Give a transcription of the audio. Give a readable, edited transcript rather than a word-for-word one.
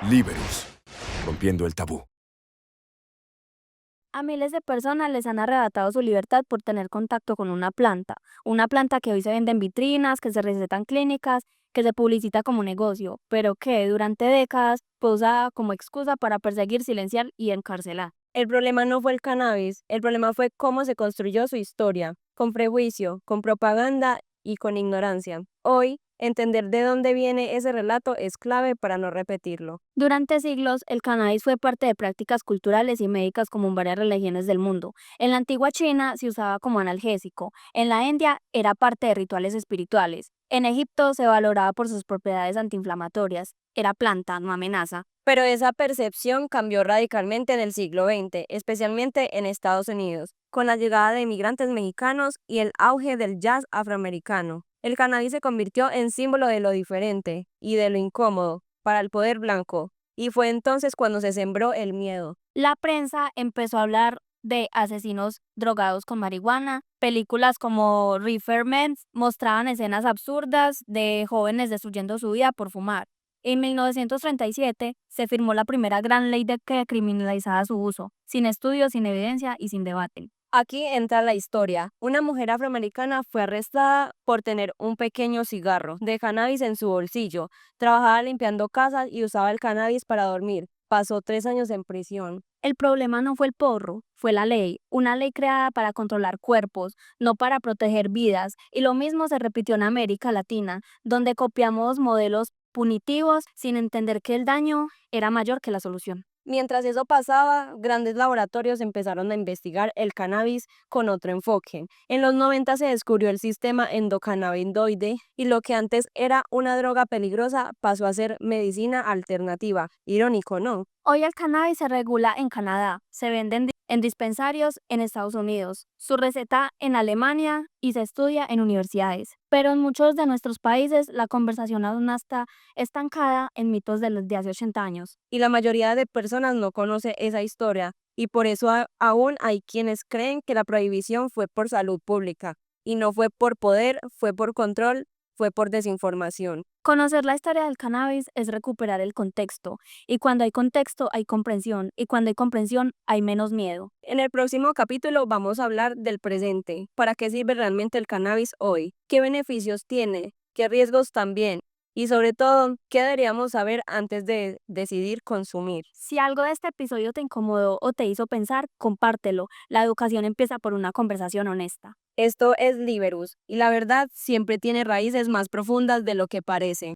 Liberus, rompiendo el tabú. A miles de personas les han arrebatado su libertad por tener contacto con una planta que hoy se vende en vitrinas, que se receta en clínicas, que se publicita como negocio, pero que durante décadas fue usada como excusa para perseguir, silenciar y encarcelar. El problema no fue el cannabis, el problema fue cómo se construyó su historia, con prejuicio, con propaganda y con ignorancia. Hoy, entender de dónde viene ese relato es clave para no repetirlo. Durante siglos, el cannabis fue parte de prácticas culturales y médicas como en varias religiones del mundo. En la antigua China se usaba como analgésico, en la India era parte de rituales espirituales, en Egipto se valoraba por sus propiedades antiinflamatorias, era planta, no amenaza. Pero esa percepción cambió radicalmente en el siglo XX, especialmente en Estados Unidos, con la llegada de inmigrantes mexicanos y el auge del jazz afroamericano. El cannabis se convirtió en símbolo de lo diferente y de lo incómodo para el poder blanco, y fue entonces cuando se sembró el miedo. La prensa empezó a hablar de asesinos drogados con marihuana. Películas como Reefer Men mostraban escenas absurdas de jóvenes destruyendo su vida por fumar. En 1937 se firmó la primera gran ley que criminalizaba su uso, sin estudios, sin evidencia y sin debate. Aquí entra la historia. Una mujer afroamericana fue arrestada por tener un pequeño cigarro de cannabis en su bolsillo. Trabajaba limpiando casas y usaba el cannabis para dormir. Pasó 3 años en prisión. El problema no fue el porro, fue la ley, una ley creada para controlar cuerpos, no para proteger vidas, y lo mismo se repitió en América Latina, donde copiamos modelos punitivos sin entender que el daño era mayor que la solución. Mientras eso pasaba, grandes laboratorios empezaron a investigar el cannabis con otro enfoque. En los 90 se descubrió el sistema endocannabinoide y lo que antes era una droga peligrosa pasó a ser medicina alternativa. Irónico, ¿no? Hoy el cannabis se regula en Canadá, se vende en dispensarios en Estados Unidos, su receta en Alemania y se estudia en universidades. Pero en muchos de nuestros países la conversación aún está estancada en mitos de los de hace 80 años. Y la mayoría de personas no conoce esa historia y por eso aún hay quienes creen que la prohibición fue por salud pública y no fue por poder, fue por control, fue por desinformación. Conocer la historia del cannabis es recuperar el contexto, y cuando hay contexto hay comprensión, y cuando hay comprensión hay menos miedo. En el próximo capítulo vamos a hablar del presente. ¿Para qué sirve realmente el cannabis hoy? ¿Qué beneficios tiene? ¿Qué riesgos también? Y sobre todo, ¿qué deberíamos saber antes de decidir consumir? Si algo de este episodio te incomodó o te hizo pensar, compártelo. La educación empieza por una conversación honesta. Esto es Liberus y la verdad siempre tiene raíces más profundas de lo que parece.